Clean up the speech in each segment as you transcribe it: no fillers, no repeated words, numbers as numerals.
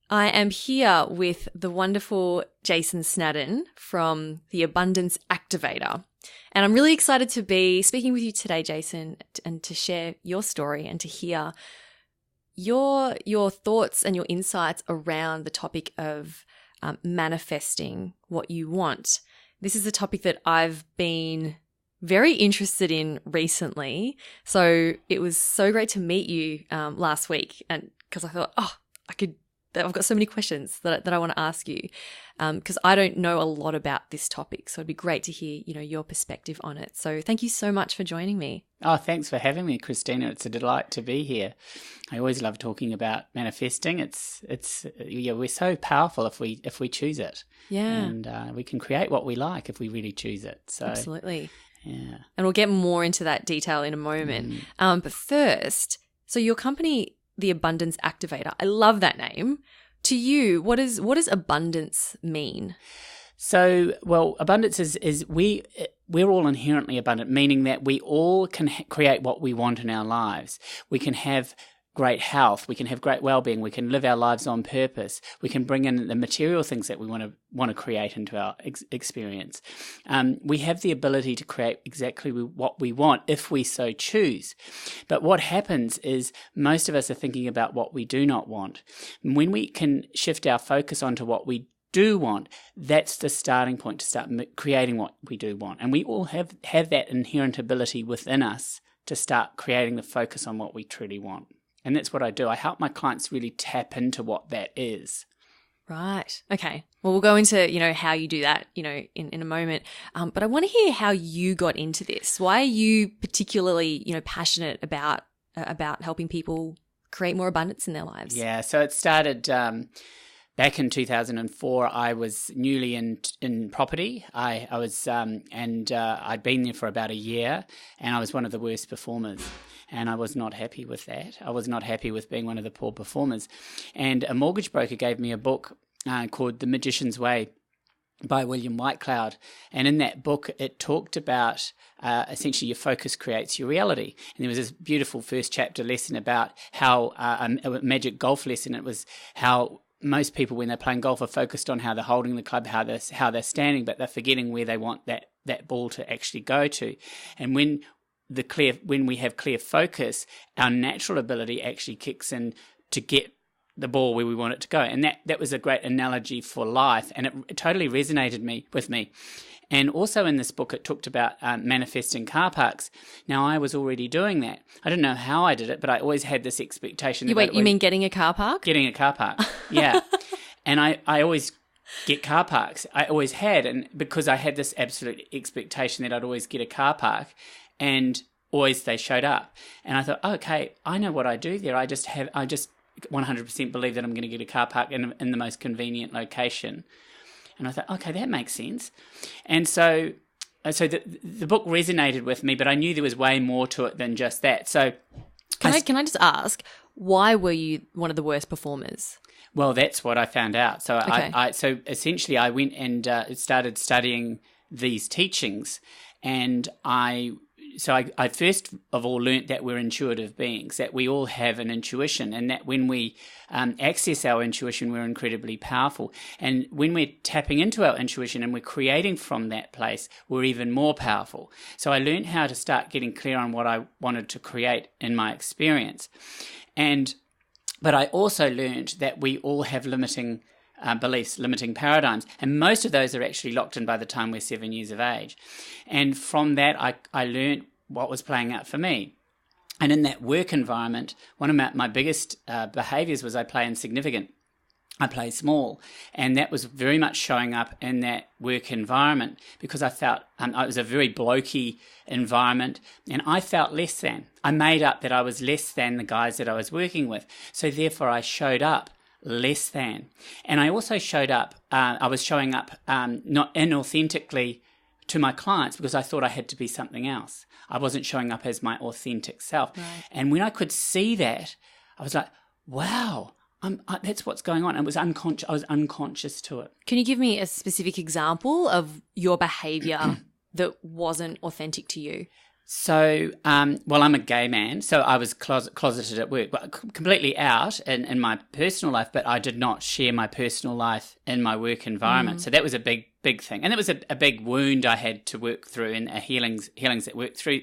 I am here with the wonderful Jason Snaddon from the Abundance Activator. And I'm really excited to be speaking with you today, Jason, and to share your story and to hear your thoughts and your insights around the topic of manifesting what you want. This is a topic that I've been very interested in recently. So it was so great to meet you last week, and because I thought, I've got so many questions that I want to ask you because I don't know a lot about this topic. So it'd be great to hear, your perspective on it. So thank you so much for joining me. Oh, thanks for having me, Christina. It's a delight to be here. I always love talking about manifesting. We're so powerful if we choose it. Yeah. And we can create what we like if we really choose it. So absolutely. Yeah. And we'll get more into that detail in a moment. But first, so your company, the Abundance Activator, I love that name. To you, what does abundance mean? So, abundance is we're all inherently abundant, meaning that we all can create what we want in our lives. We can have great health, we can have great well-being, we can live our lives on purpose, we can bring in the material things that we want to create into our experience. We have the ability to create exactly what we want if we so choose. But what happens is most of us are thinking about what we do not want. And when we can shift our focus onto what we do want, that's the starting point to start creating what we do want. And we all have that inherent ability within us to start creating the focus on what we truly want. And that's what I do. I help my clients really tap into what that is. Right. Okay. Well, we'll go into, how you do that, in a moment. But I want to hear how you got into this. Why are you particularly, passionate about helping people create more abundance in their lives? Yeah. So it started back in 2004. I was newly in property. I was I'd been there for about a year, and I was one of the worst performers. And I was not happy with that. I was not happy with being one of the poor performers. And a mortgage broker gave me a book called The Magician's Way by William Whitecloud. And in that book, it talked about essentially your focus creates your reality. And there was this beautiful first chapter lesson about how a magic golf lesson. It was how most people, when they're playing golf, are focused on how they're holding the club, how they're standing, but they're forgetting where they want that ball to actually go to. And when we have clear focus, our natural ability actually kicks in to get the ball where we want it to go. And that was a great analogy for life, and it totally resonated with me. And also in this book, it talked about manifesting car parks. Now, I was already doing that. I don't know how I did it, but I always had this expectation. You mean getting a car park? Getting a car park, yeah. And I always get car parks. I always had, and because I had this absolute expectation that I'd always get a car park, and always they showed up. And I thought, okay, I know what I do there. I just 100% believe that I'm going to get a car park in the most convenient location. And I thought, okay, that makes sense. And so the book resonated with me, but I knew there was way more to it than just that. So can I just ask, why were you one of the worst performers? Well, that's what I found out. So okay. So essentially I went and started studying these teachings, and I first of all learnt that we're intuitive beings, that we all have an intuition, and that when we access our intuition, we're incredibly powerful. And when we're tapping into our intuition and we're creating from that place, we're even more powerful. So I learned how to start getting clear on what I wanted to create in my experience. But I also learned that we all have limiting beliefs, limiting paradigms, and most of those are actually locked in by the time we're 7 years of age. And from that, I learned what was playing out for me. And in that work environment, one of my biggest behaviors was I play insignificant. I play small, and that was very much showing up in that work environment because I felt it was a very blokey environment, and I felt less than. I made up that I was less than the guys that I was working with, so therefore I showed up less than. And I also showed up, I was showing up not inauthentically to my clients because I thought I had to be something else. I wasn't showing up as my authentic self. Right. And when I could see that, I was like, wow, that's what's going on. I was unconscious to it. Can you give me a specific example of your behavior that wasn't authentic to you? So, well, I'm a gay man, so I was closeted at work, but completely out in my personal life, but I did not share my personal life in my work environment. So that was a big thing. And it was a big wound I had to work through, and healings that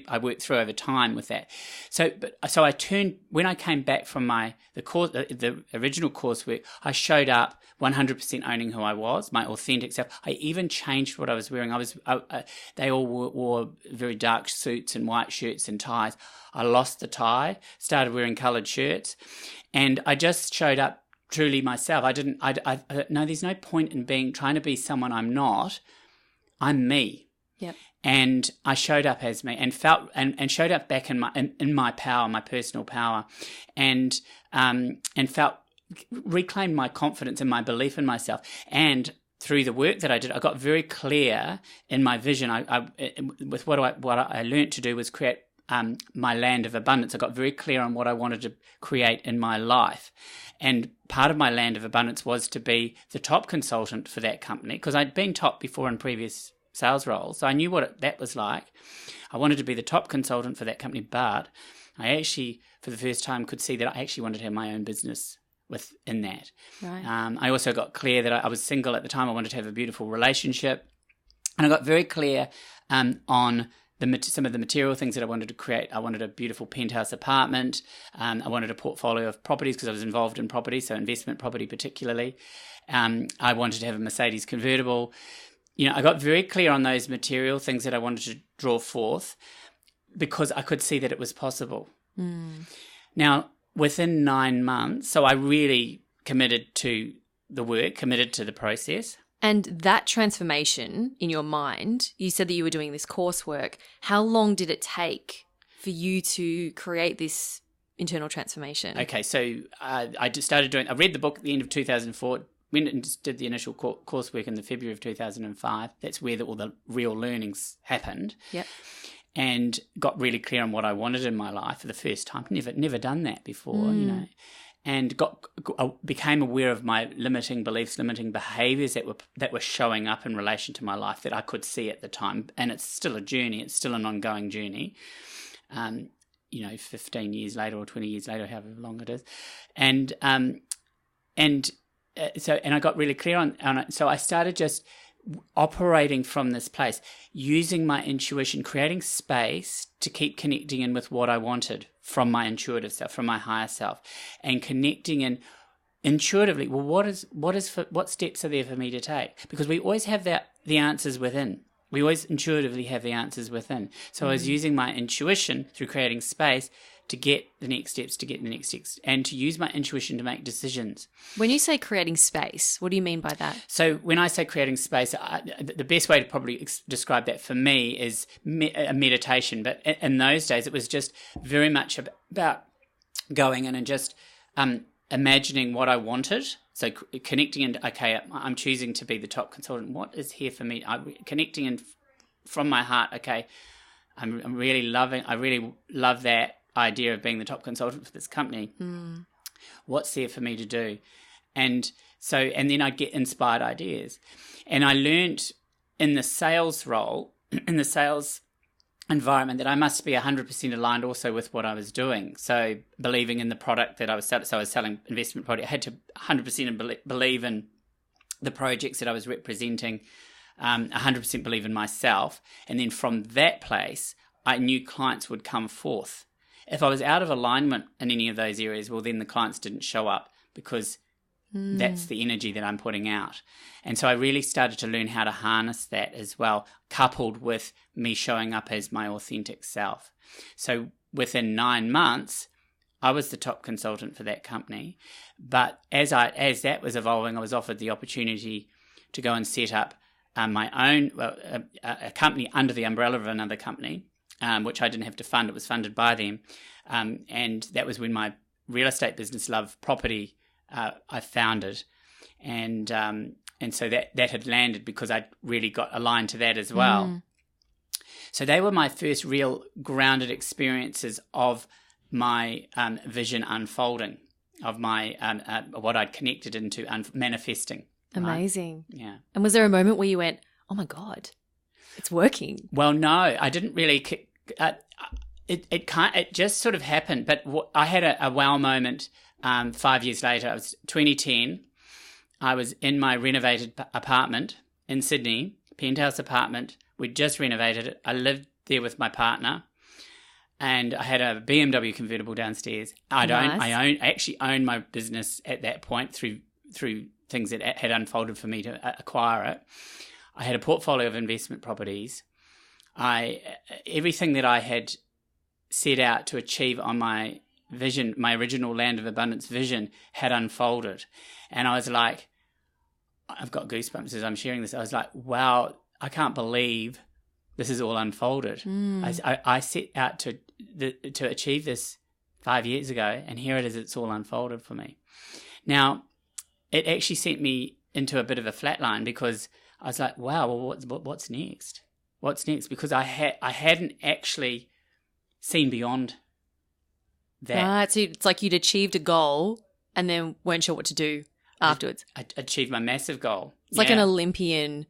I worked through over time with that. So I turned, when I came back from the original coursework, I showed up 100% owning who I was, my authentic self. I even changed what I was wearing. They all wore very dark suits and white shirts and ties. I lost the tie, started wearing coloured shirts, and I just showed up truly myself. No, there's no point in trying to be someone I'm not. I'm me. Yep. And I showed up as me, and felt and showed up back in my power, my personal power, and felt, reclaimed my confidence and my belief in myself. And through the work that I did, I got very clear in my vision. With what I learned to do was create my land of abundance. I got very clear on what I wanted to create in my life. And part of my land of abundance was to be the top consultant for that company, because I'd been top before in previous sales roles. So I knew what that was like. I wanted to be the top consultant for that company, but I actually, for the first time, could see that I actually wanted to have my own business within that. Right. I also got clear that I was single at the time. I wanted to have a beautiful relationship. And I got very clear on some of the material things that I wanted to create. I wanted a beautiful penthouse apartment. I wanted a portfolio of properties because I was involved in property, so investment property particularly. I wanted to have a Mercedes convertible. I got very clear on those material things that I wanted to draw forth because I could see that it was possible. Now, within 9 months, so I really committed to the work, committed to the process. And that transformation in your mind, you said that you were doing this coursework. How long did it take for you to create this internal transformation? Okay, so I read the book at the end of 2004, went and did the initial coursework in the February of 2005. That's where all the real learnings happened. Yep. And got really clear on what I wanted in my life for the first time. Never done that before, and became aware of my limiting beliefs, limiting behaviours that were showing up in relation to my life that I could see at the time. And it's still a journey. It's still an ongoing journey. 15 years later or 20 years later, however long it is, So I got really clear on it. So I started just operating from this place, using my intuition, creating space to keep connecting in with what I wanted from my intuitive self, from my higher self, and connecting in intuitively. Well, what steps are there for me to take? Because we always have the answers within. We always intuitively have the answers within. So I was using my intuition through creating space to get the next steps, and to use my intuition to make decisions. When you say creating space, what do you mean by that? So when I say creating space, the best way to probably describe that for me is a meditation. But in those days, it was just very much about going in and just imagining what I wanted. So connecting in, okay, I'm choosing to be the top consultant. What is here for me? Connecting in from my heart, okay, I really love that idea of being the top consultant for this company. What's there for me to do? And then I'd get inspired ideas. And I learned in the sales role, in the sales environment, that I must be 100% aligned also with what I was doing. So believing in the product that I was selling. So I was selling investment product. I had to 100% believe in the projects that I was representing, 100% believe in myself. And then from that place, I knew clients would come forth. If I was out of alignment in any of those areas, well, then the clients didn't show up because that's the energy that I'm putting out. And so I really started to learn how to harness that as well, coupled with me showing up as my authentic self. So within 9 months, I was the top consultant for that company. But as that was evolving, I was offered the opportunity to go and set up my own a company under the umbrella of another company. Which I didn't have to fund. It was funded by them. And that was when my real estate business, Love Property, I founded. And so that had landed because I really got aligned to that as well. So they were my first real grounded experiences of my vision unfolding, of my what I'd connected into manifesting. Amazing. Right? Yeah. And was there a moment where you went, oh my God, it's working? Well, no, I didn't really It just sort of happened. But I had a wow moment 5 years later. It was 2010. I was in my renovated apartment in Sydney, penthouse apartment. We'd just renovated it. I lived there with my partner, and I had a BMW convertible downstairs. I actually owned my business at that point through things that had unfolded for me to acquire it. I had a portfolio of investment properties. Everything that I had set out to achieve on my vision, my original Land of Abundance vision, had unfolded. And I was like, I've got goosebumps as I'm sharing this. I was like, wow, I can't believe this is all unfolded. I set out to achieve this 5 years ago, and here it is, it's all unfolded for me. Now, it actually sent me into a bit of a flatline, because I was like, wow, well, what's next? What's next? Because I hadn't actually seen beyond that. Right, so it's like you'd achieved a goal and then weren't sure what to do afterwards. I achieved my massive goal. It's like an Olympian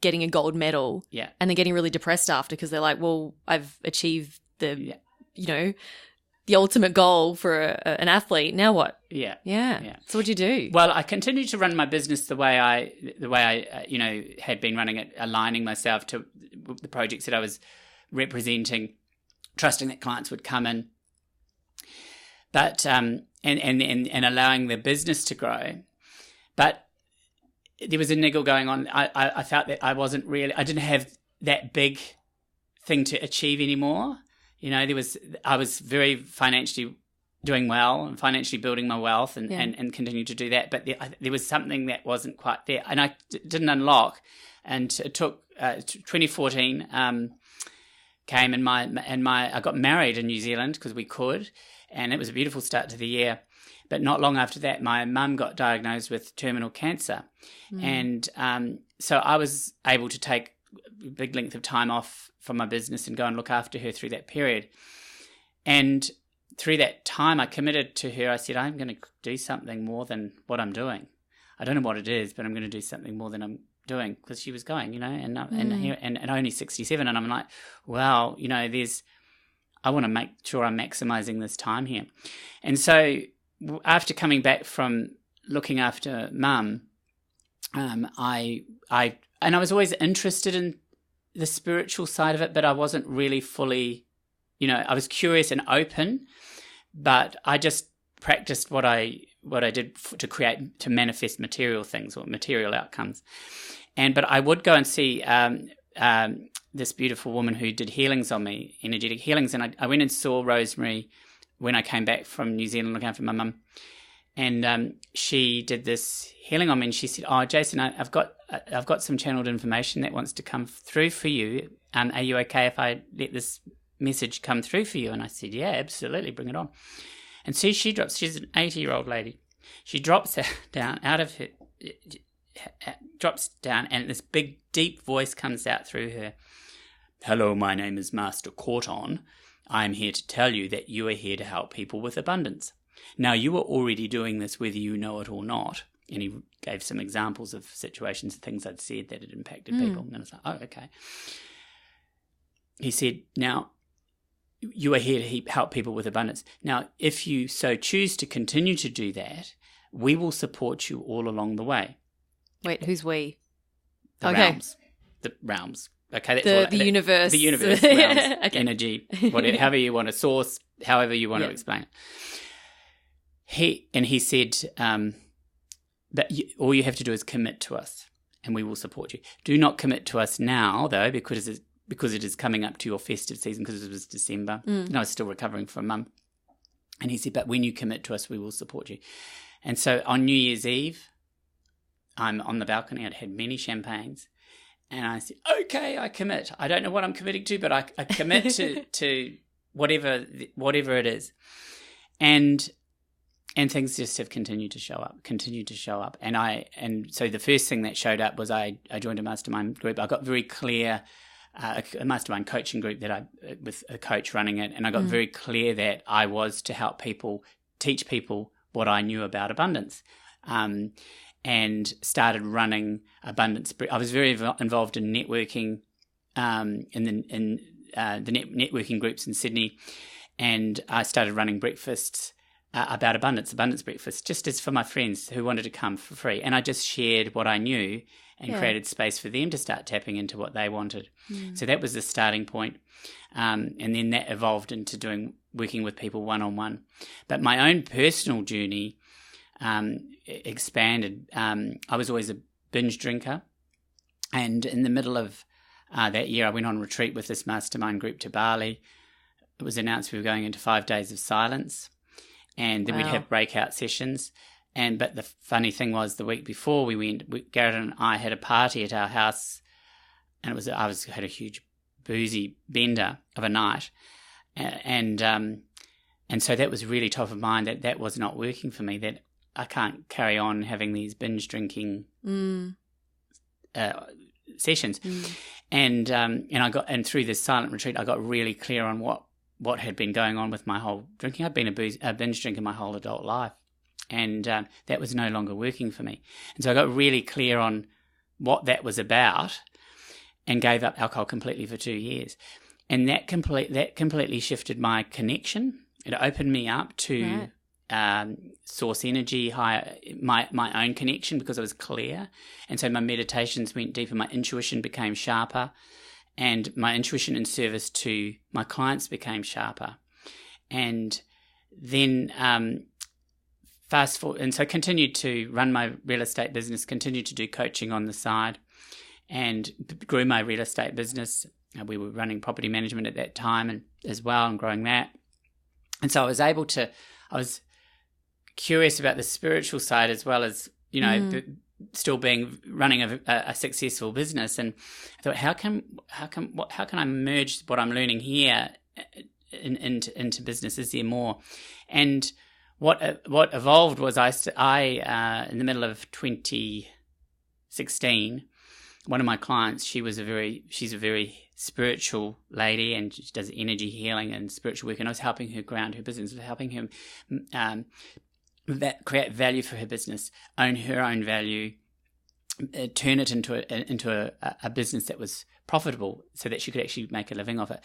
getting a gold medal, and then getting really depressed after, because they're like, well, I've achieved the ultimate goal for an athlete. Now what? Yeah. So what'd you do? Well, I continued to run my business the way I had been running it, aligning myself to the projects that I was representing, trusting that clients would come in, but and allowing the business to grow. But there was a niggle going on. I felt that I didn't have that big thing to achieve anymore. I was very financially doing well and financially building my wealth and continue to do that. But there was something that wasn't quite there, and I didn't unlock. And it took 2014 came, and I got married in New Zealand because we could, and it was a beautiful start to the year. But not long after that, my mum got diagnosed with terminal cancer. And so I was able to take a big length of time off from my business and go and look after her through that period. And through that time, I committed to her. I said, I'm going to do something more than what I'm doing. I don't know what it is, but I'm going to do something more than I'm doing, because she was going, and only 67. And I'm like, wow, I want to make sure I'm maximizing this time here. And so after coming back from looking after mum, I was always interested in the spiritual side of it, but I wasn't really fully, I was curious and open, but I just practiced what I did to manifest material things or material outcomes. But I would go and see this beautiful woman who did healings on me, energetic healings, and I went and saw Rosemary when I came back from New Zealand looking after my mum. And she did this healing on me, and she said, "Oh, Jason, I've got some channeled information that wants to come through for you. Are you okay if I let this message come through for you?" And I said, "Yeah, absolutely, bring it on." And so she's an 80-year-old lady. She drops down out of her, drops down, and this big, deep voice comes out through her. "Hello, my name is Master Corton. I'm here to tell you that you are here to help people with abundance. Now, you are already doing this whether you know it or not." And he gave some examples of situations and things I'd said that had impacted people. And I was like, oh, okay. He said, "Now, you are here to help people with abundance. Now, if you so choose to continue to do that, we will support you all along the way." Wait, who's we? The realms. The realms. Okay, that's the universe. The universe, realms, okay. Energy, whatever, however you want to source, however you want to explain it. He said, that all you have to do is commit to us, and we will support you. Do not commit to us now, though, because it is coming up to your festive season, because it was December. And I was still recovering from mum. And he said, but when you commit to us, we will support you. And so on New Year's Eve, I'm on the balcony. I'd had many champagnes. And I said, okay, I commit. I don't know what I'm committing to, but I commit to whatever it is. And things just have continued to show up. And so the first thing that showed up was I joined a mastermind group. I got very clear, a mastermind coaching group with a coach running it. And I got very clear that I was to help people, teach people what I knew about abundance. And started running Abundance. I was very involved in networking in networking groups in Sydney, and I started running breakfasts about abundance breakfast, just as for my friends who wanted to come for free. And I just shared what I knew and created space for them to start tapping into what they wanted. So that was the starting point. And then that evolved into working with people one-on-one. But my own personal journey expanded. I was always a binge drinker. And in the middle of that year, I went on retreat with this mastermind group to Bali. It was announced we were going into 5 days of silence. And then we'd have breakout sessions. But the funny thing was, the week before we went, Garrett and I had a party at our house, and I had a huge boozy bender of a night, and so that was really top of mind. That was not working for me. That I can't carry on having these binge drinking sessions, and through this silent retreat, I got really clear on what had been going on with my whole drinking. I'd been a binge drinker my whole adult life, and that was no longer working for me. And so I got really clear on what that was about and gave up alcohol completely for 2 years. And that completely shifted my connection. It opened me up to source energy, my own connection, because I was clear. And so my meditations went deeper, my intuition became sharper, and my intuition in service to my clients became sharper. And then fast forward, and so I continued to run my real estate business, continued to do coaching on the side, and grew my real estate business. We were running property management at that time as well, and growing that. And so I was curious about the spiritual side as well as, still running a successful business. And I thought, how can I merge what I'm learning here into business? Is there more? And what evolved was I in the middle of 2016, one of my clients, she's a very spiritual lady, and she does energy healing and spiritual work. And I was helping her ground her business, helping her create value for her business, own her own value, turn it into a business that was profitable, so that she could actually make a living off it.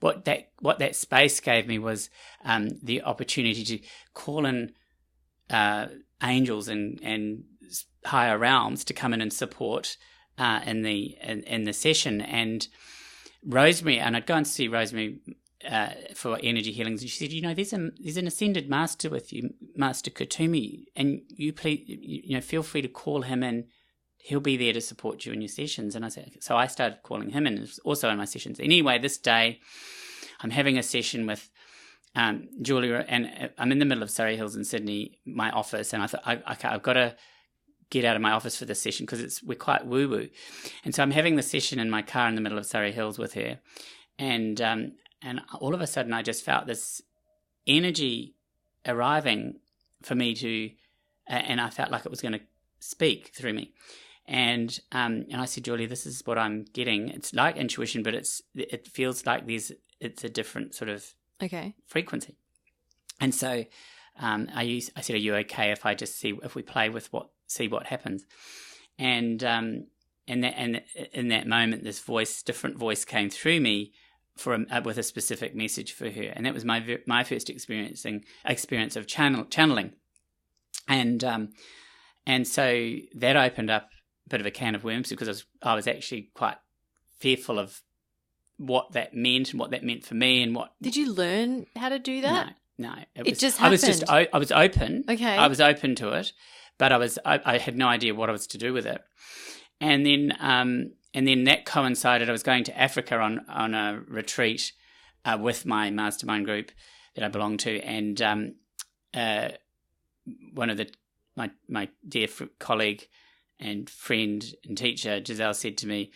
But what that space gave me was the opportunity to call in angels and higher realms to come in and support in the session. And Rosemary, and I'd go and see Rosemary for energy healings, and she said, there's an ascended master with you, Master Katumi, and you please, feel free to call him in. He'll be there to support you in your sessions. And I said, so I started calling him in, also in my sessions. Anyway, this day I'm having a session with Julia, and I'm in the middle of Surrey Hills in Sydney, my office, and I thought, I've got to get out of my office for this session because we're quite woo-woo. And so I'm having the session in my car in the middle of Surrey Hills with her, and all of a sudden I just felt this energy arriving for me to, and I felt like it was going to speak through me. And I said, Julie, this is what I'm getting. It's like intuition, but it feels like it's a different sort of frequency. And so I said, are you okay if I just if we play with see what happens? And in that moment, this different voice came through me with a specific message for her, and that was my first experience of channeling, and so that opened up a bit of a can of worms, because I was actually quite fearful of what that meant and what that meant for me. And what did you learn how to do that? No, it just happened. I was open. Okay, I was open to it, but I had no idea what I was to do with it. And then that coincided. I was going to Africa on a retreat with my mastermind group that I belong to, and one of my dear colleague and friend and teacher, Giselle, said to me,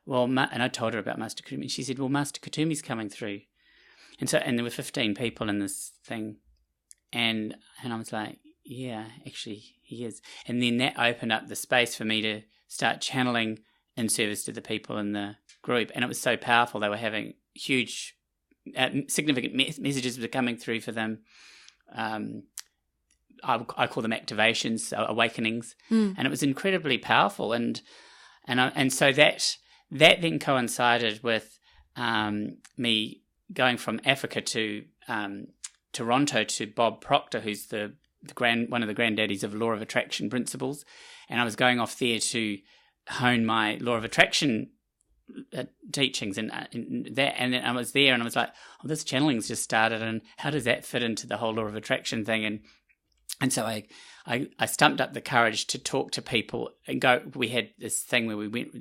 and I told her about Master Katumi, and she said, well, Master Katumi's coming through. And there were 15 people in this thing, and I was like, yeah, actually he is. And then that opened up the space for me to start channeling in service to the people in the group, and it was so powerful. They were having huge, significant messages were coming through for them. I call them activations, awakenings, and it was incredibly powerful. And so that then coincided with me going from Africa to Toronto to Bob Proctor, who's one of the granddaddies of law of attraction principles, and I was going off there to hone my law of attraction teachings and then I was there and I was like, oh, this channeling's just started, and how does that fit into the whole law of attraction thing? And so I stumped up the courage to talk to people and go. We had this thing where we went,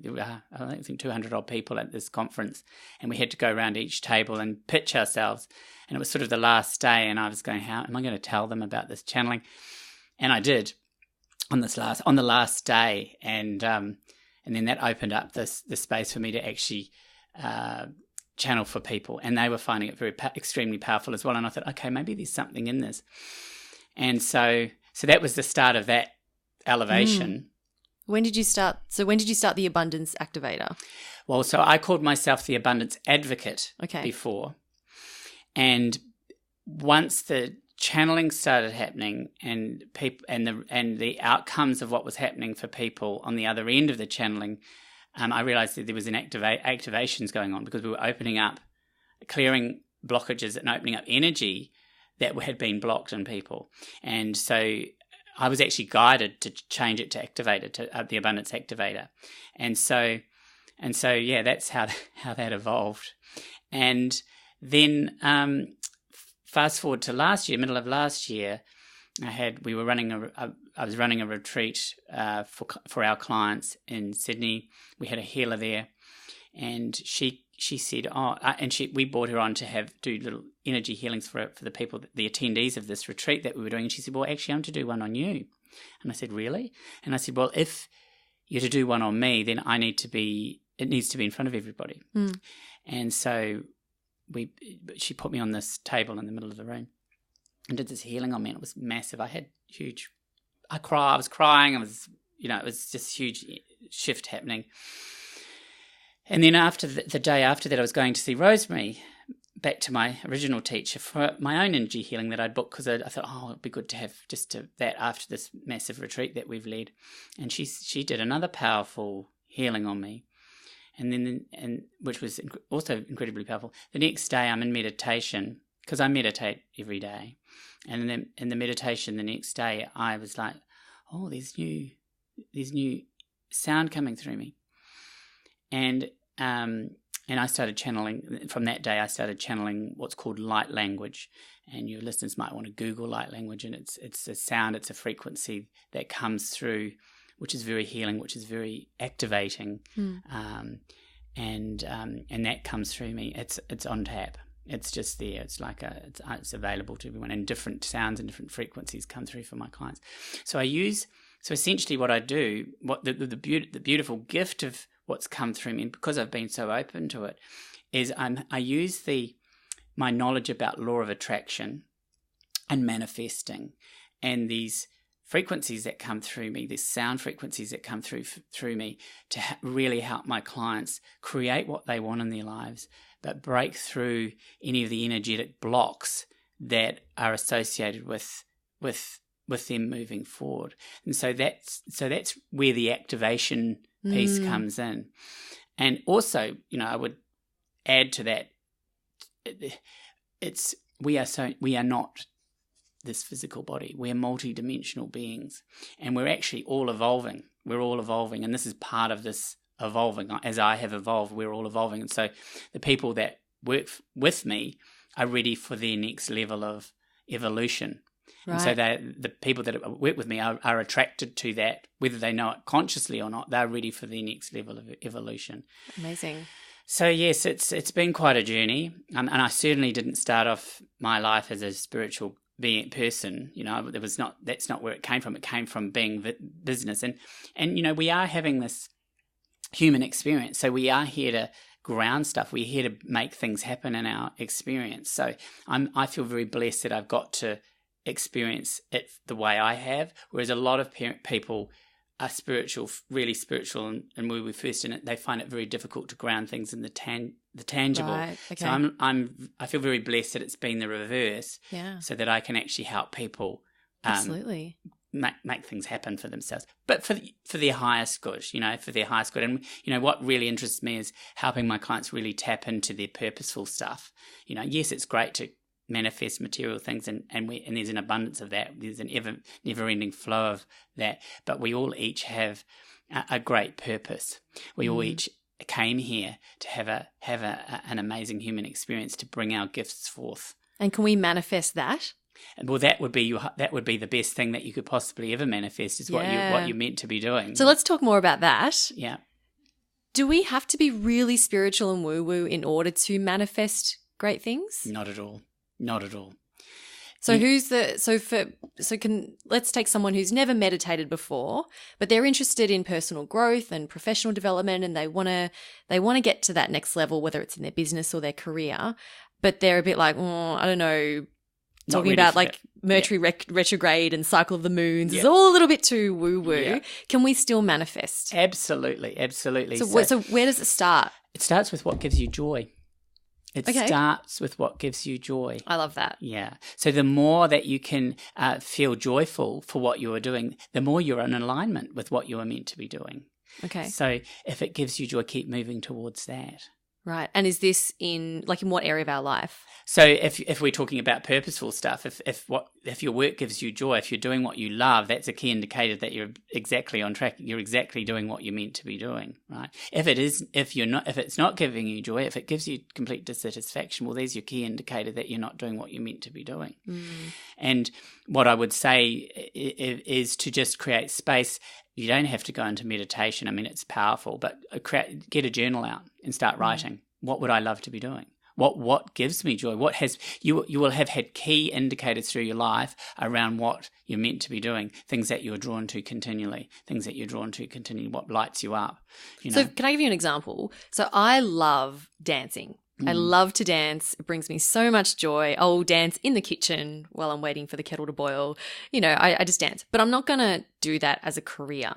I think 200 odd people at this conference, and we had to go around each table and pitch ourselves. And it was sort of the last day, and I was going, how am I going to tell them about this channeling? And I did on the last day, and then that opened up the space for me to actually channel for people, and they were finding it extremely powerful as well. And I thought, okay, maybe there's something in this. And so that was the start of that elevation. When did you start? So when did you start the Abundance Activator? Well, so I called myself the Abundance Advocate before. And once the channeling started happening and people and the outcomes of what was happening for people on the other end of the channeling, I realized that there was an activations going on, because we were opening up, clearing blockages and opening up energy that had been blocked in people. And so I was actually guided to change it to Activator, to the Abundance Activator. And so yeah, that's how that evolved. And then fast forward to last year, middle of last year, I was running a retreat for our clients in Sydney. We had a healer there, and she said, we brought her on to do little energy healings for the people, the attendees of this retreat that we were doing. And she said, well, actually, I'm to do one on you. And I said, really? And I said, well, if you're to do one on me, then it needs to be in front of everybody. And so she put me on this table in the middle of the room and did this healing on me, and it was massive. I was crying. It was just huge shift happening. And then after the day after that, I was going to see Rosemary, back to my original teacher, for my own energy healing that I'd booked, because I thought, it'd be good to have that after this massive retreat that we've led. And she did another powerful healing on me, and which was also incredibly powerful. The next day, I'm in meditation, because I meditate every day, and then in the meditation the next day, I was like, oh, there's new sound coming through me, and I started channeling. From that day, I started channeling what's called light language. And your listeners might want to Google light language, and it's a sound, it's a frequency that comes through, which is very healing, which is very activating, and that comes through me. It's on tap. It's just there. It's like it's available to everyone, and different sounds and different frequencies come through for my clients. So essentially what I do, what the beautiful gift of what's come through me, and because I've been so open to it, is I use my knowledge about law of attraction and manifesting, and these frequencies that come through me, these sound frequencies that come through me, to really help my clients create what they want in their lives, but break through any of the energetic blocks that are associated with them moving forward. And so that's where the activation piece comes in. And also, I would add to that, we are not this physical body. We're multidimensional beings, and we're actually all evolving. We're all evolving, and this is part of this evolving. As I have evolved, we're all evolving. And so the people that work with me are ready for their next level of evolution. Right. And so the people that work with me are attracted to that, whether they know it consciously or not. They're ready for their next level of evolution. Amazing. So yes, it's been quite a journey, and I certainly didn't start off my life as a spiritual person. That's not where it came from. It came from being business, and we are having this human experience. So we are here to ground stuff. We're here to make things happen in our experience. So I feel very blessed that I've got to experience it the way I have, whereas a lot of people are spiritual, really spiritual, and when we're first in it, they find it very difficult to ground things in the tangible. Right, okay. So I feel very blessed that it's been the reverse, so that I can actually help people absolutely make things happen for themselves, but for their highest good, for their highest good. And, what really interests me is helping my clients really tap into their purposeful stuff. Yes, it's great to manifest material things, and there's an abundance of that. There's an never-ending flow of that. But we all each have a great purpose. We all each came here to have an amazing human experience, to bring our gifts forth. And can we manifest that? Well, that would be the best thing that you could possibly ever manifest, is what you're meant to be doing. So let's talk more about that. Yeah. Do we have to be really spiritual and woo-woo in order to manifest great things? Not at all. Not at all. So let's take someone who's never meditated before, but they're interested in personal growth and professional development, and they want to get to that next level, whether it's in their business or their career, but they're a bit like, I don't know, talking about like Mercury retrograde and cycle of the moons. It's all a little bit too woo-woo. Yeah. Can we still manifest? Absolutely. So where does it start? It starts with what gives you joy. It starts with what gives you joy. I love that. Yeah. So the more that you can feel joyful for what you are doing, the more you're in alignment with what you are meant to be doing. Okay. So if it gives you joy, keep moving towards that. Right. And is this in what area of our life? So if we're talking about purposeful stuff, if your work gives you joy, if you're doing what you love, that's a key indicator that you're exactly on track. You're exactly doing what you're meant to be doing, right? If it's not giving you joy, if it gives you complete dissatisfaction, well, there's your key indicator that you're not doing what you're meant to be doing. And what I would say is to just create space. You don't have to go into meditation. I mean, it's powerful, but get a journal out and start writing. What would I love to be doing? What gives me joy? What has you will have had key indicators through your life around what you're meant to be doing, things that you're drawn to continually, what lights you up. So can I give you an example? So I love dancing. I love to dance. It brings me so much joy. I'll dance in the kitchen while I'm waiting for the kettle to boil. I just dance. But I'm not going to do that as a career.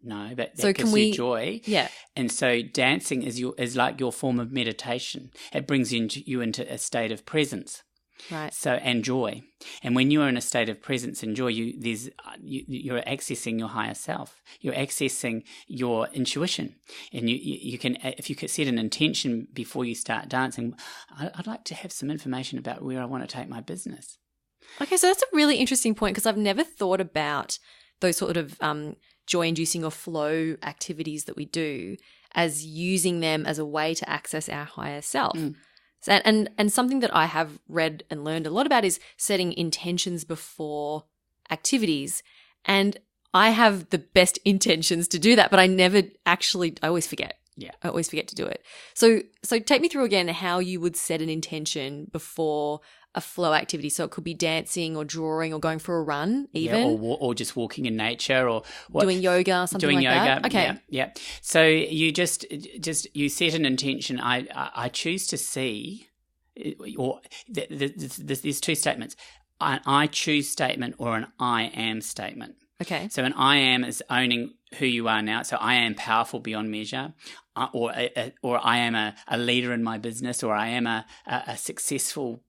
No, that gives you joy. Yeah. And so dancing is like your form of meditation. It brings you into a state of presence. Right. So, and joy. And when you're in a state of presence and joy, you're accessing your higher self. You're accessing your intuition. And you can, if you could set an intention before you start dancing, I'd like to have some information about where I want to take my business. Okay, so that's a really interesting point, because I've never thought about those sort of joy-inducing or flow activities that we do as using them as a way to access our higher self. So, and something that I have read and learned a lot about is setting intentions before activities. And I have the best intentions to do that, but I always forget. Yeah. I always forget to do it. So take me through again how you would set an intention before a flow activity. So it could be dancing or drawing or going for a run even. Yeah, or just walking in nature, or doing yoga, something like that. Okay. Yeah. So you just you set an intention. I choose to see, or there's two statements. An I choose statement or an I am statement. Okay. So an I am is owning who you are now. So I am powerful beyond measure, or I am a leader in my business, or I am a successful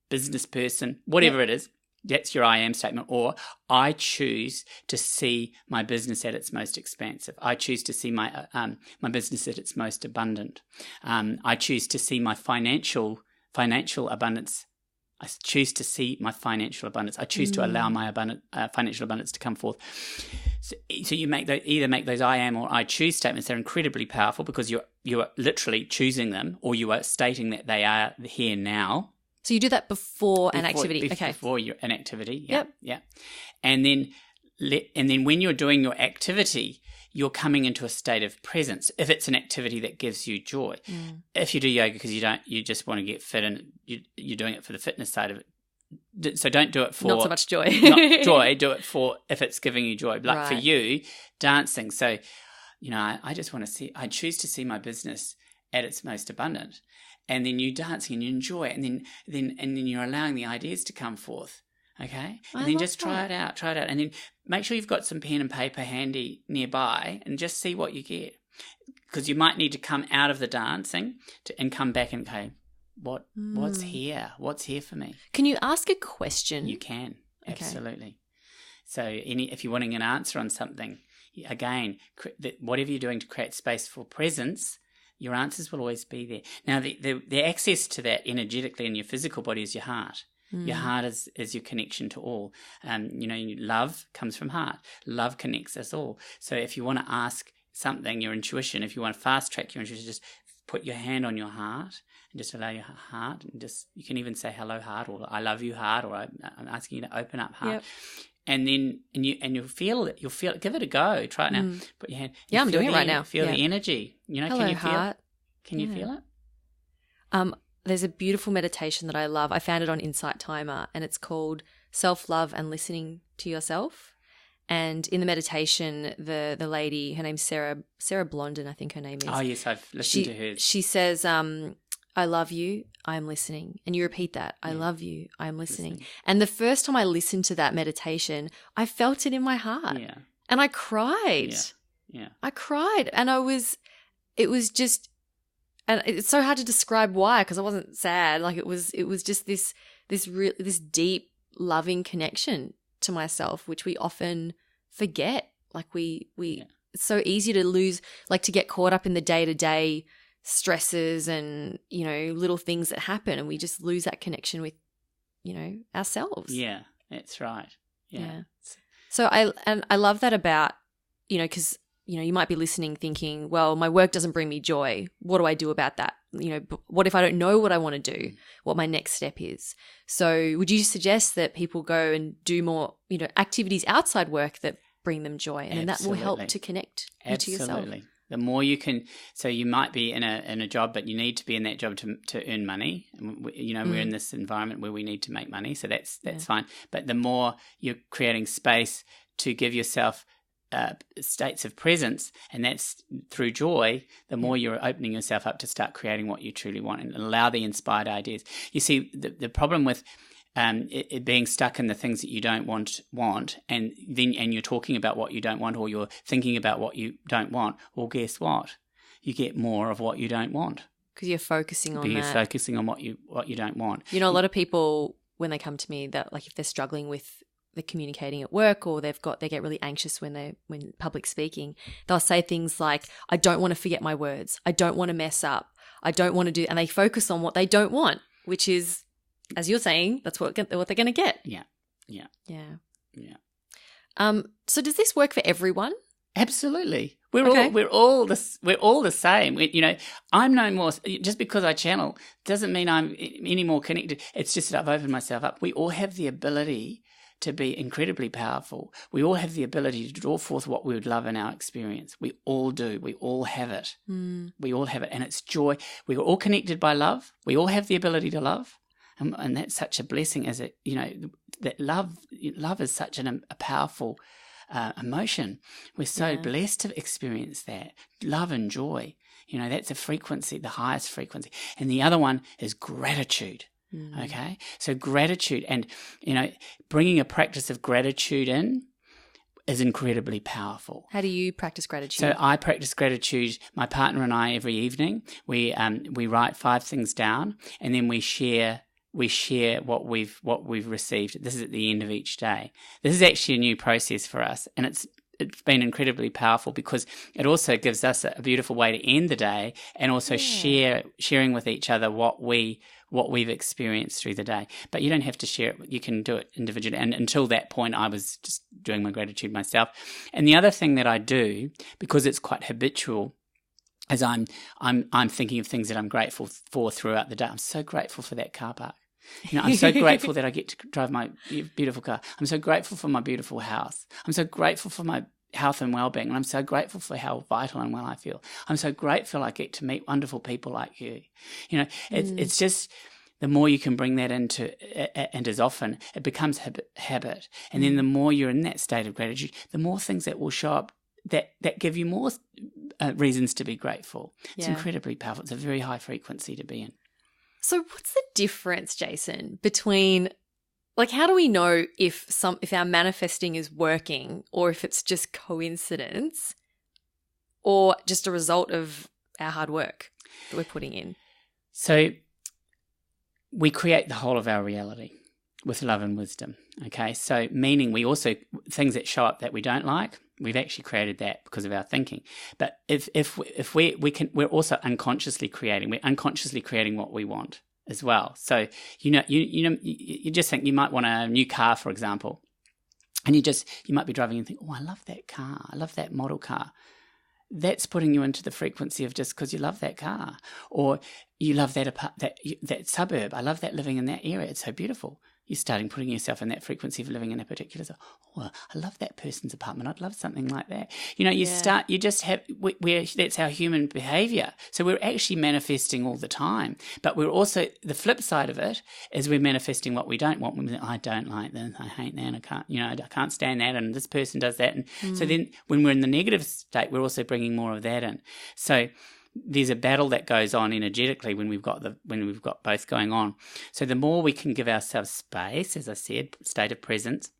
business person, whatever it is. That's your I am statement. Or I choose to see my business at its most expansive. I choose to see my business at its most abundant. I choose to see my financial abundance. I choose to see my financial abundance. I choose to allow my financial abundance to come forth. So you either make those I am or I choose statements. They're incredibly powerful because you're literally choosing them, or you are stating that they are here now. So you do that before an activity. Okay. Before an activity. Yeah. Yep. Yeah. And then when you're doing your activity, you're coming into a state of presence. If it's an activity that gives you joy. If you do yoga because you just want to get fit and you're doing it for the fitness side of it. So don't do it for not so much joy. Not joy. Do it for if it's giving you joy. Like for you, dancing. So, I just want to see. I choose to see my business at its most abundant. And then you dancing and you enjoy it, and then you're allowing the ideas to come forth, okay? And then just try it out, and then make sure you've got some pen and paper handy nearby, and just see what you get, because you might need to come out of the dancing and come back and go, what's here? What's here for me? Can you ask a question? You can, absolutely. So if you're wanting an answer on something, again, whatever you're doing to create space for presence, your answers will always be there. Now, the access to that energetically in your physical body is your heart. Your heart is your connection to all. Love comes from heart. Love connects us all. So if you want to ask something, your intuition, if you want to fast track your intuition, just put your hand on your heart and just allow your heart, and you can even say hello heart, or I love you heart, or I'm asking you to open up heart. Yep. And then you'll feel it. Give it a go. Try it now. Put your hand. Yeah, I'm doing it right now. Feel the energy. Hello, can you heart. Can you feel it? There's a beautiful meditation that I love. I found it on Insight Timer, and it's called Self-Love and Listening to Yourself. And in the meditation, the lady, her name's Sarah Blondin, I think her name is. Oh, yes, I've listened to her. She says, I love you, I'm listening. And you repeat that, I love you, I'm listening. And the first time I listened to that meditation, I felt it in my heart. Yeah. And I cried. Yeah. I cried. And it was just, and it's so hard to describe why, because I wasn't sad. Like it was just this deep, loving connection to myself, which we often forget. Like it's so easy to lose, like to get caught up in the day-to-day stresses and, little things that happen, and we just lose that connection with, ourselves. Yeah, that's right. Yeah. So I love that about, because, you might be listening thinking, well, my work doesn't bring me joy. What do I do about that? What if I don't know what I want to do, what my next step is? So would you suggest that people go and do more, activities outside work that bring them joy, and then that will help to connect you to yourself? Absolutely. The more you can, so you might be in a job, but you need to be in that job to earn money. We're in this environment where we need to make money, so that's fine. But the more you're creating space to give yourself states of presence, and that's through joy, the more you're opening yourself up to start creating what you truly want and allow the inspired ideas. You see, the problem with it being stuck in the things that you don't want, and you're talking about what you don't want, or you're thinking about what you don't want, well, guess what? You get more of what you don't want. Because you're focusing on that. You're focusing on what you don't want. A lot of people, when they come to me, that like if they're struggling with the communicating at work, or they get really anxious when public speaking, they'll say things like, I don't want to forget my words. I don't want to mess up. I don't want to do, and they focus on what they don't want, which is, as you're saying, that's what they're going to get. Yeah. So does this work for everyone? Absolutely. We're all the same. I'm no more, just because I channel doesn't mean I'm any more connected. It's just that I've opened myself up. We all have the ability to be incredibly powerful. We all have the ability to draw forth what we would love in our experience. We all do. We all have it. We all have it. And it's joy. We're all connected by love. We all have the ability to love. And that's such a blessing, as it, that love is such a powerful emotion. We're so blessed to experience that. Love and joy. That's a frequency, the highest frequency. And the other one is gratitude. Okay, so gratitude, and bringing a practice of gratitude in is incredibly powerful. How do you practice gratitude? So I practice gratitude. My partner and I, every evening, we write 5 things down, and then we share what we've received. This is at the end of each day. This is actually a new process for us, and it's been incredibly powerful because it also gives us a beautiful way to end the day, and also sharing with each other what we've experienced through the day. But you don't have to share it. You can do it individually. And until that point, I was just doing my gratitude myself. And the other thing that I do, because it's quite habitual, is I'm thinking of things that I'm grateful for throughout the day. I'm so grateful for that car park. I'm so grateful that I get to drive my beautiful car. I'm so grateful for my beautiful house. I'm so grateful for my health and well-being, and I'm so grateful for how vital and well I feel. I'm so grateful I get to meet wonderful people like you. It's just the more you can bring that into, and as often, it becomes habit. And then the more you're in that state of gratitude, the more things that will show up that give you more reasons to be grateful. It's incredibly powerful. It's a very high frequency to be in. So what's the difference, Jason, between, like, how do we know if our manifesting is working, or if it's just coincidence, or just a result of our hard work that we're putting in? So we create the whole of our reality. with love and wisdom. Okay, so meaning we also, things that show up that we don't like, we've actually created that because of our thinking. But if we're also unconsciously creating. We're unconsciously creating what we want as well. So you just think you might want a new car, for example, and you might be driving and think, oh, I love that car. I love that model car. That's putting you into the frequency of just because you love that car, or you love that suburb. I love that, living in that area. It's so beautiful. You're starting putting yourself in that frequency of living in a particular. Oh, I love that person's apartment. I'd love something like that. Start. You just have. That's our human behavior. So we're actually manifesting all the time. But we're also, the flip side of it is we're manifesting what we don't want. I don't like this. I hate that. I can't. I can't stand that. And this person does that. And so then, when we're in the negative state, we're also bringing more of that in. So there's a battle that goes on energetically when we've got both going on. So the more we can give ourselves space, as I said, state of presence,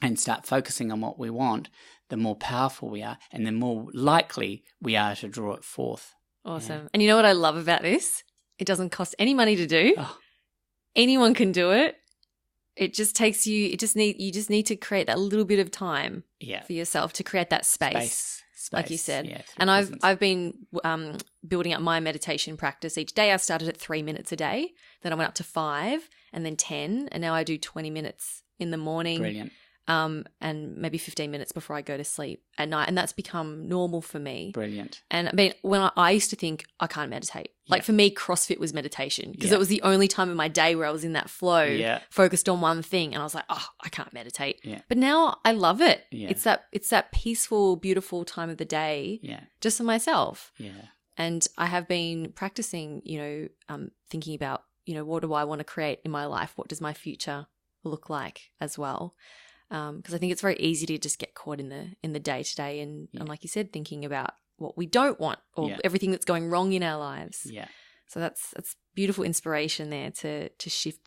and start focusing on what we want, the more powerful we are, and the more likely we are to draw it forth. Awesome. Yeah. And you know what I love about this? It doesn't cost any money to do. Oh. Anyone can do it. It just takes you. You just need to create that little bit of time for yourself to create that space. Like you said. And I've been building up my meditation practice. Each day I started at 3 minutes a day, then I went up to 5 and then 10, and now I do 20 minutes in the morning. Brilliant. And maybe 15 minutes before I go to sleep at night, and that's become normal for me. Brilliant. And I mean, when I used to think I can't meditate. Like for me, CrossFit was meditation because it was the only time in my day where I was in that flow, focused on one thing, and I was like, oh, I can't meditate. Yeah. But now I love it. Yeah. It's that peaceful, beautiful time of the day, just for myself. Yeah. And I have been practicing, thinking about, what do I want to create in my life? What does my future look like as well? Because I think it's very easy to just get caught in the day-to-day and like you said, thinking about what we don't want or everything that's going wrong in our lives. Yeah. So that's beautiful inspiration there to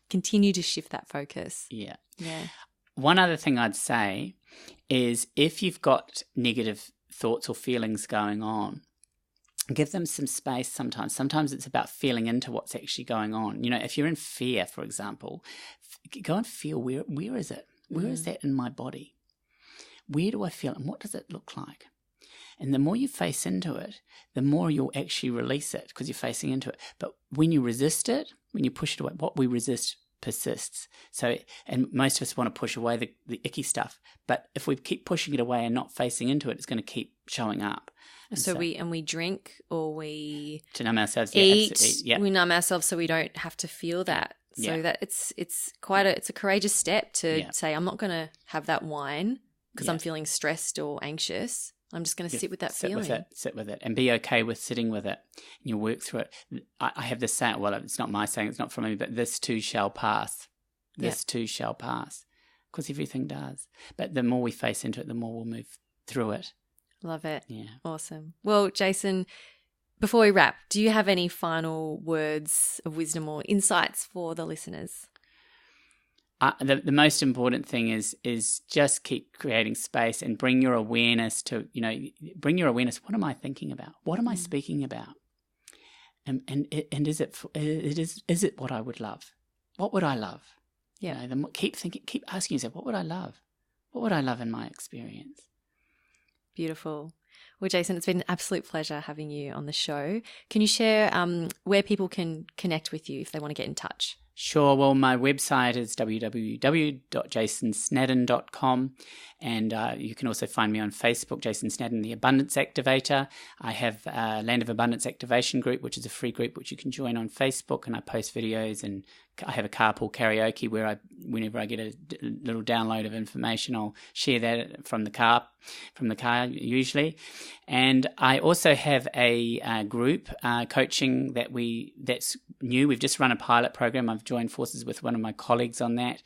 continue to shift that focus. Yeah. Yeah. One other thing I'd say is if you've got negative thoughts or feelings going on, give them some space sometimes. Sometimes it's about feeling into what's actually going on. If you're in fear, for example, go and feel where is it? Where is that in my body? Where do I feel it? And what does it look like? And the more you face into it, the more you'll actually release it because you're facing into it. But when you resist it, when you push it away, what we resist persists. So, and most of us want to push away the icky stuff. But if we keep pushing it away and not facing into it, it's going to keep showing up. And so we drink or we to numb ourselves. Eat. We numb ourselves so we don't have to feel that. So that it's a courageous step to say, I'm not going to have that wine because I'm feeling stressed or anxious. I'm just going to sit with that feeling. Sit with it and be okay with sitting with it. And you work through it. I have this saying, well, it's not my saying, it's not from me, but this too shall pass. This too shall pass, because everything does. But the more we face into it, the more we'll move through it. Love it. Yeah. Awesome. Well, Jason, before we wrap, do you have any final words of wisdom or insights for the listeners? The most important thing is just keep creating space and bring your awareness to, bring your awareness. What am I thinking about? What am I speaking about? And is it what I would love? What would I love? Yeah. Keep asking yourself, what would I love? What would I love in my experience? Beautiful. Well, Jason, it's been an absolute pleasure having you on the show. Can you share where people can connect with you if they want to get in touch? Sure. Well, my website is www.jasonsnaddon.com, and you can also find me on Facebook, Jason Snaddon, the Abundance Activator. I have a Land of Abundance Activation group, which is a free group which you can join on Facebook, and I post videos, and I have a carpool karaoke where whenever I get a little download of information, I'll share that from the car usually. And I also have a group coaching that's new. We've just run a pilot program. I've joined forces with one of my colleagues on that,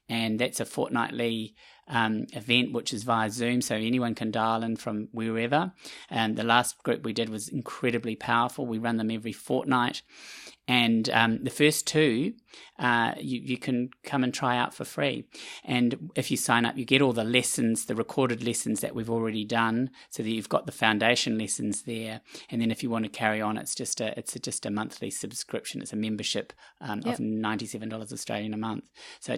and that's a fortnightly event which is via Zoom, so anyone can dial in from wherever. And the last group we did was incredibly powerful. We run them every fortnight, And the first 2, you can come and try out for free. And if you sign up, you get all the lessons, the recorded lessons that we've already done, so that you've got the foundation lessons there. And then if you want to carry on, it's just a monthly subscription. It's a membership of $97 Australian a month. So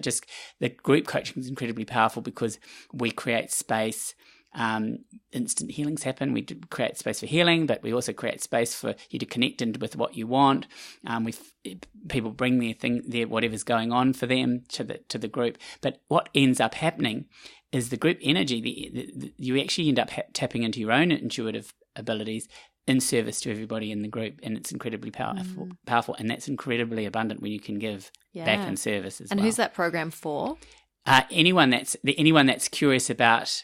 the group coaching is incredibly powerful because we create space. Instant healings happen. We create space for healing, but we also create space for you to connect with what you want. People bring their whatever's going on for them to the group. But what ends up happening is the group energy. You actually end up tapping into your own intuitive abilities in service to everybody in the group, and it's incredibly powerful, and that's incredibly abundant when you can give back in service as well. And who's that program for? Anyone that's curious about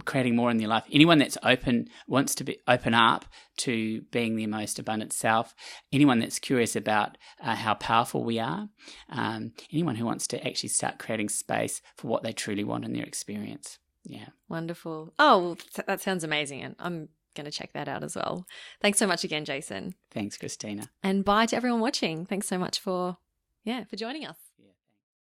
creating more in their life, anyone that's wants to open up to being their most abundant self, anyone that's curious about how powerful we are, anyone who wants to actually start creating space for what they truly want in their experience. Yeah. Wonderful. Oh, that sounds amazing, and I'm going to check that out as well. Thanks so much again, Jason. Thanks, Christina. And bye to everyone watching. Thanks so much for joining us.